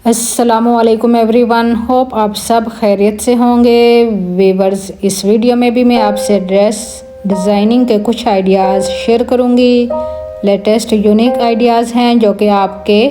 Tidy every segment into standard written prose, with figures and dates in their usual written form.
अस्सलामुअलैकुम everyone, hope आप सब खैरियत से होंगे। वीवर्स, इस वीडियो में भी मैं आपसे ड्रेस डिज़ाइनिंग के कुछ आइडियाज़ शेयर करूंगी। लेटेस्ट यूनिक आइडियाज़ हैं जो कि आपके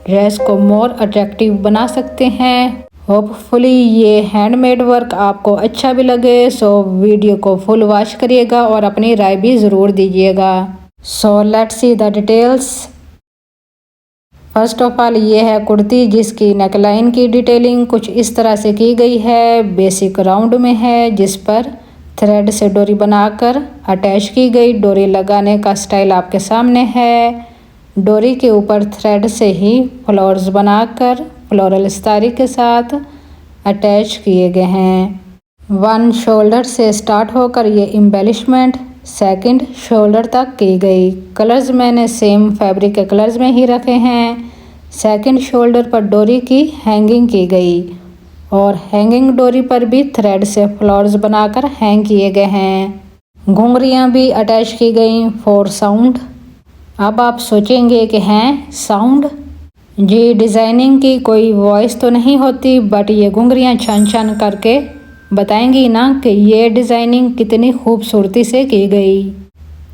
ड्रेस को मोर अट्रैक्टिव बना सकते हैं। होपफुली ये हैंडमेड वर्क आपको अच्छा भी लगे, सो वीडियो को फुल वॉच करिएगा और अपनी राय भी ज़रूर दीजिएगा। So let's see the details. First of all ये है कुर्ती, जिसकी नेकलाइन की डिटेलिंग कुछ इस तरह से की गई है। बेसिक राउंड में है, जिस पर थ्रेड से डोरी बनाकर अटैच की गई। डोरी लगाने का स्टाइल आपके सामने है। डोरी के ऊपर थ्रेड से ही फ्लावर्स बनाकर फ्लोरल सितारे के साथ अटैच किए गए हैं। वन शोल्डर से स्टार्ट होकर ये एम्बेलिशमेंट सेकंड शोल्डर तक की गई। कलर्स मैंने सेम फैब्रिक के कलर्स में ही रखे हैं। सेकंड शोल्डर पर डोरी की हैंगिंग की गई और हैंगिंग डोरी पर भी थ्रेड से फ्लावर्स बनाकर हैंग किए गए हैं। घुंघरियाँ भी अटैच की गई फॉर साउंड। अब आप सोचेंगे कि हैं साउंड, जी डिज़ाइनिंग की कोई वॉइस तो नहीं होती, बट ये घुंघरियाँ छन छन करके बताएंगी ना कि ये डिज़ाइनिंग कितनी खूबसूरती से की गई।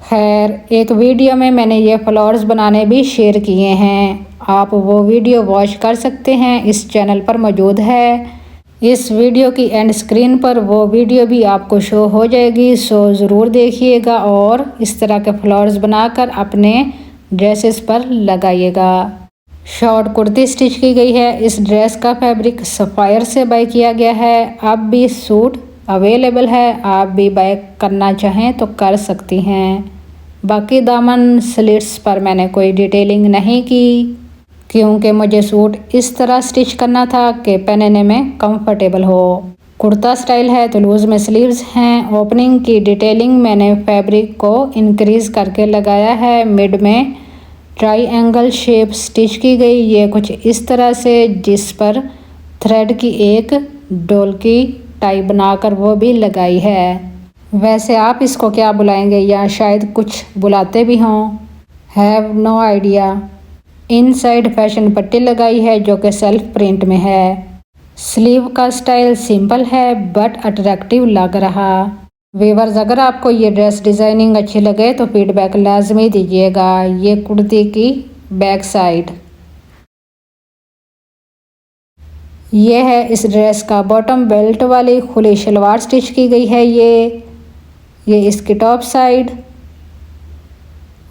खैर, एक वीडियो में मैंने ये फ्लावर्स बनाने भी शेयर किए हैं, आप वो वीडियो वॉच कर सकते हैं, इस चैनल पर मौजूद है। इस वीडियो की एंड स्क्रीन पर वो वीडियो भी आपको शो हो जाएगी, सो ज़रूर देखिएगा और इस तरह के फ्लावर्स बनाकर अपने ड्रेसेस पर लगाइएगा। शॉर्ट कुर्ती स्टिच की गई है। इस ड्रेस का फैब्रिक सफ़ायर से बाय किया गया है। अब भी सूट अवेलेबल है, आप भी बाय करना चाहें तो कर सकती हैं। बाकी दामन स्लिट्स पर मैंने कोई डिटेलिंग नहीं की, क्योंकि मुझे सूट इस तरह स्टिच करना था कि पहनने में कंफर्टेबल हो। कुर्ता स्टाइल है तो लूज़ में स्लीव्स हैं। ओपनिंग की डिटेलिंग मैंने फैब्रिक को इंक्रीज करके लगाया है। मिड में ट्रायंगल शेप स्टिच की गई, ये कुछ इस तरह से, जिस पर थ्रेड की एक डोल की टाई बनाकर वो भी लगाई है। वैसे आप इसको क्या बुलाएंगे, या शायद कुछ बुलाते भी हों, have no idea. Inside fashion पट्टी लगाई है जो कि सेल्फ प्रिंट में है। स्लीव का स्टाइल सिंपल है बट अट्रैक्टिव लग रहा। व्यूअर्स, अगर आपको ये ड्रेस डिज़ाइनिंग अच्छी लगे तो फीडबैक लाजमी दीजिएगा। ये कुर्ती की बैक साइड, ये है इस ड्रेस का बॉटम। बेल्ट वाली खुली शलवार स्टिच की गई है। ये इसकी टॉप साइड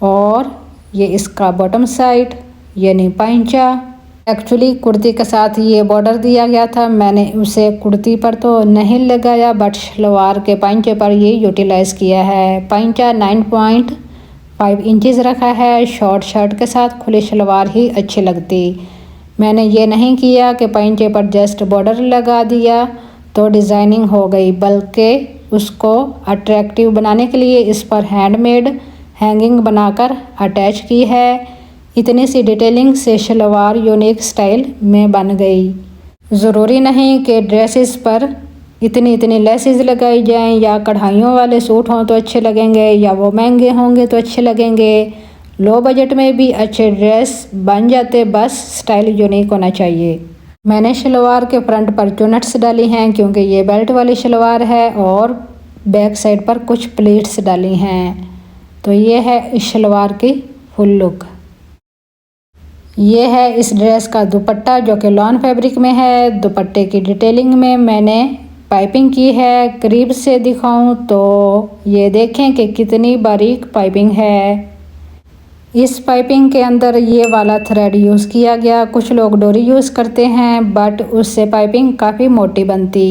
और ये इसका बॉटम साइड, यानी पाइंचा। एक्चुअली कुर्ती के साथ ये बॉर्डर दिया गया था, मैंने उसे कुर्ती पर तो नहीं लगाया बट शलवार के पाइंचे पर ये यूटिलाइज़ किया है। पाइंचा 9.5 इंचज़ रखा है। शॉर्ट शर्ट के साथ खुली शलवार ही अच्छी लगती। मैंने ये नहीं किया कि पाइंचे पर जस्ट बॉर्डर लगा दिया तो डिज़ाइनिंग हो गई, बल्कि उसको अट्रैक्टिव बनाने के लिए इस पर हैंडमेड हैंगिंग बनाकर अटैच की है। इतनी सी डिटेलिंग से शलवार यूनिक स्टाइल में बन गई। ज़रूरी नहीं कि ड्रेसेस पर इतनी लेसेस लगाई जाएं, या कढ़ाइयों वाले सूट हों तो अच्छे लगेंगे, या वो महंगे होंगे तो अच्छे लगेंगे। लो बजट में भी अच्छे ड्रेस बन जाते, बस स्टाइल यूनिक होना चाहिए। मैंने शलवार के फ्रंट पर चुनट्स डाली हैं क्योंकि ये बेल्ट वाली शलवार है, और बैक साइड पर कुछ प्लीट्स डाली हैं। तो ये है इस शलवार की फुल लुक। ये है इस ड्रेस का दुपट्टा जो कि लॉन फैब्रिक में है। दुपट्टे की डिटेलिंग में मैंने पाइपिंग की है। करीब से दिखाऊं तो ये देखें कि कितनी बारीक पाइपिंग है। इस पाइपिंग के अंदर ये वाला थ्रेड यूज़ किया गया। कुछ लोग डोरी यूज़ करते हैं बट उससे पाइपिंग काफ़ी मोटी बनती।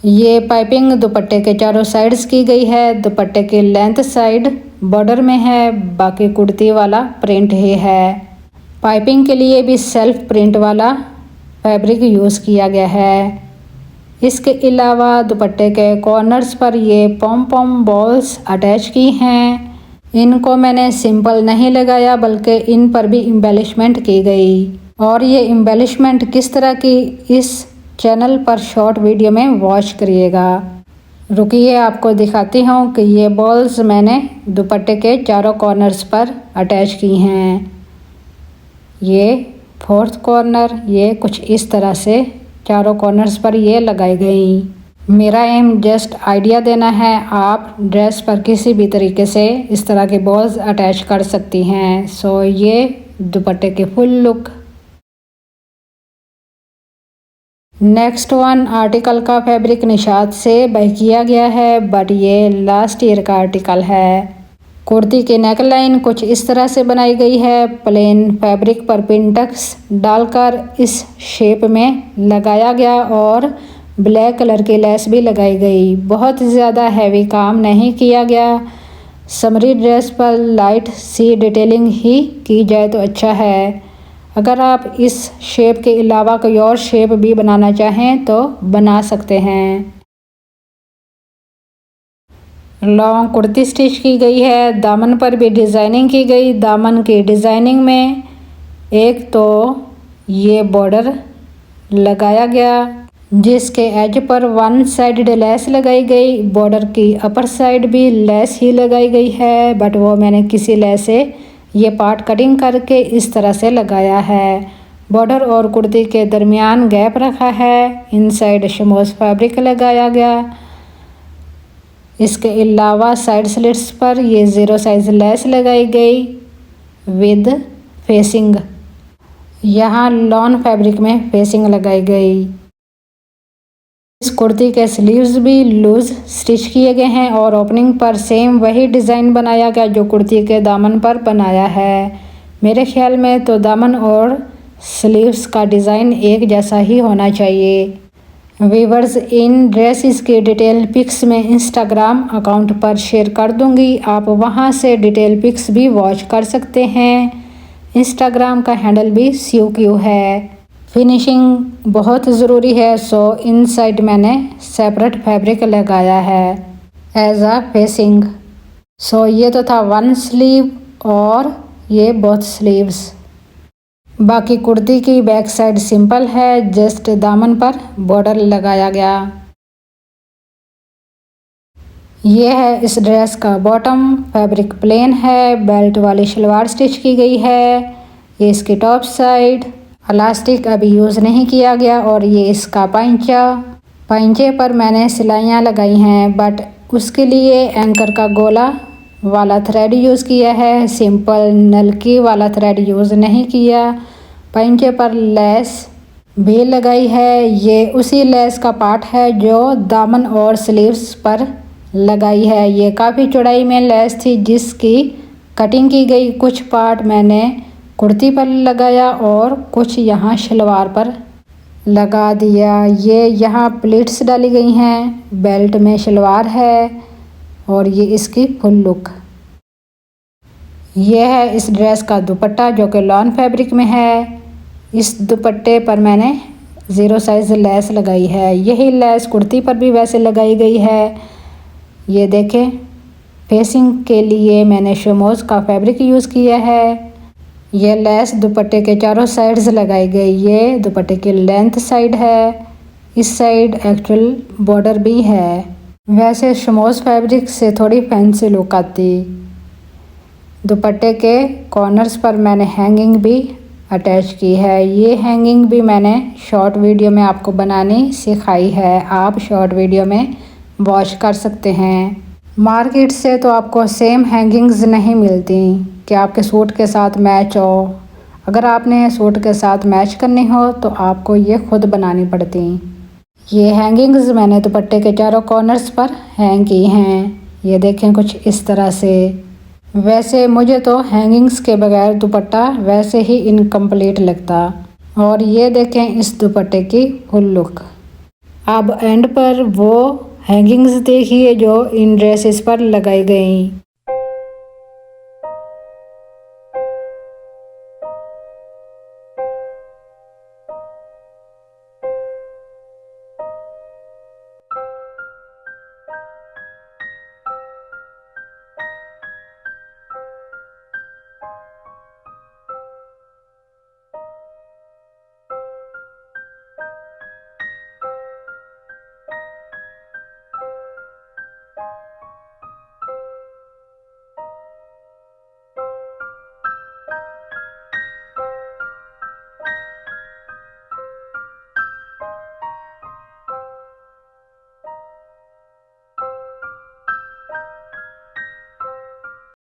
ये पाइपिंग दुपट्टे के चारों साइड्स की गई है। दुपट्टे की लेंथ साइड बॉर्डर में है, बाकी कुर्ती वाला प्रिंट ही है। पाइपिंग के लिए भी सेल्फ प्रिंट वाला फैब्रिक यूज़ किया गया है। इसके अलावा दुपट्टे के कॉर्नर्स पर ये पॉम पॉम बॉल्स अटैच की हैं। इनको मैंने सिंपल नहीं लगाया बल्कि इन पर भी एम्बेलिशमेंट की गई, और ये एम्बेलिशमेंट किस तरह की इस चैनल पर शॉर्ट वीडियो में वॉच करिएगा। रुकिए, आपको दिखाती हूँ कि ये बॉल्स मैंने दुपट्टे के चारों कॉर्नर्स पर अटैच की हैं। ये फोर्थ कॉर्नर ये कुछ इस तरह से चारों कॉर्नर्स पर ये लगाई गई। मेरा एम जस्ट आइडिया देना है, आप ड्रेस पर किसी भी तरीके से इस तरह के बॉल्स अटैच कर सकती हैं। सो ये दुपट्टे की full look. Next one article का फैब्रिक निशात से बाय किया गया है, बट ये लास्ट ईयर का आर्टिकल है। कुर्ती की नेकलाइन कुछ इस तरह से बनाई गई है, प्लेन फैब्रिक पर पिंटक्स डालकर इस शेप में लगाया गया और ब्लैक कलर की लेस भी लगाई गई। बहुत ज़्यादा हैवी काम नहीं किया गया। समरी ड्रेस पर लाइट सी डिटेलिंग ही की जाए तो अच्छा है। अगर आप इस शेप के अलावा कोई और शेप भी बनाना चाहें तो बना सकते हैं। लॉन्ग कुर्ती स्टिच की गई है, दामन पर भी डिज़ाइनिंग की गई। दामन की डिज़ाइनिंग में एक तो ये बॉर्डर लगाया गया जिसके as per one side lace लगाई गई। बॉर्डर की अपर साइड भी लेस ही लगाई गई है, बट वो मैंने किसी लेस से ये पार्ट कटिंग करके इस तरह से लगाया है। बॉर्डर और कुर्ती के दरमियान गैप रखा है। इनसाइड शमोज फैब्रिक लगाया गया। इसके अलावा साइड स्लिट्स पर ये 0 साइज लेस लगाई गई विद फेसिंग। यहाँ लॉन फैब्रिक में फेसिंग लगाई गई। इस कुर्ती के स्लीव्स भी लूज स्टिच किए गए हैं और ओपनिंग पर सेम वही डिज़ाइन बनाया गया जो कुर्ती के दामन पर बनाया है। मेरे ख्याल में तो दामन और स्लीव्स का डिज़ाइन एक जैसा ही होना चाहिए। वीवर्स, इन ड्रेसेस के डिटेल पिक्स में इंस्टाग्राम अकाउंट पर शेयर कर दूंगी, आप वहां से डिटेल पिक्स भी वॉच कर सकते हैं। इंस्टाग्राम का हैंडल भी CQ है। फिनिशिंग बहुत ज़रूरी है, सो इनसाइड मैंने सेपरेट फैब्रिक लगाया है एज अ फेसिंग। सो ये तो था वन स्लीव और ये बोथ स्लीव्स। बाकी कुर्ती की बैक साइड सिंपल है, जस्ट दामन पर बॉर्डर लगाया गया। ये है इस ड्रेस का बॉटम, फैब्रिक प्लेन है, बेल्ट वाली शलवार स्टिच की गई है। ये इसकी टॉप साइड, इलास्टिक अभी यूज़ नहीं किया गया और ये इसका पैंचा। पैंचे पर मैंने सिलाइयाँ लगाई हैं, बट उसके लिए एंकर का गोला वाला थ्रेड यूज़ किया है, सिंपल नलकी वाला थ्रेड यूज़ नहीं किया। पैंचे पर लेस भी लगाई है। ये उसी लेस का पार्ट है जो दामन और स्लीव्स पर लगाई है। ये काफ़ी चौड़ाई में लेस थी जिसकी कटिंग की गई। कुछ पार्ट मैंने कुर्ती पर लगाया और कुछ यहाँ शलवार पर लगा दिया। ये यहाँ प्लीट्स डाली गई हैं, बेल्ट में शलवार है और ये इसकी फुल लुक। यह है इस ड्रेस का दुपट्टा जो कि लॉन फैब्रिक में है। इस दुपट्टे पर मैंने 0 साइज लेस लगाई है। यही लेस कुर्ती पर भी वैसे लगाई गई है। ये देखें, फेसिंग के लिए मैंने शमोज का फैब्रिक यूज़ किया है। ये लेस दुपट्टे के चारों साइड्स लगाई गई। ये दुपट्टे की लेंथ साइड है। इस साइड एक्चुअल बॉर्डर भी है। वैसे शमोज फैब्रिक से थोड़ी फैंसी लुक आती। दुपट्टे के कॉर्नर्स पर मैंने हैंगिंग भी अटैच की है। ये हैंगिंग भी मैंने शॉर्ट वीडियो में आपको बनानी सिखाई है, आप शॉर्ट वीडियो में वॉच कर सकते हैं। मार्केट से तो आपको सेम हैंगिंग्स नहीं मिलती कि आपके सूट के साथ मैच हो। अगर आपने सूट के साथ मैच करनी हो तो आपको ये खुद बनानी पड़ती। ये हैंगिंग्स मैंने दुपट्टे के चारों कॉर्नर्स पर हैंग की हैं। ये देखें कुछ इस तरह से। वैसे मुझे तो हैंगिंग्स के बगैर दुपट्टा वैसे ही इनकम्प्लीट लगता। और ये देखें इस दुपट्टे की फुल लुक। अब एंड पर वो हैंगिंग्स देखिए जो इन ड्रेसेस पर लगाई गई।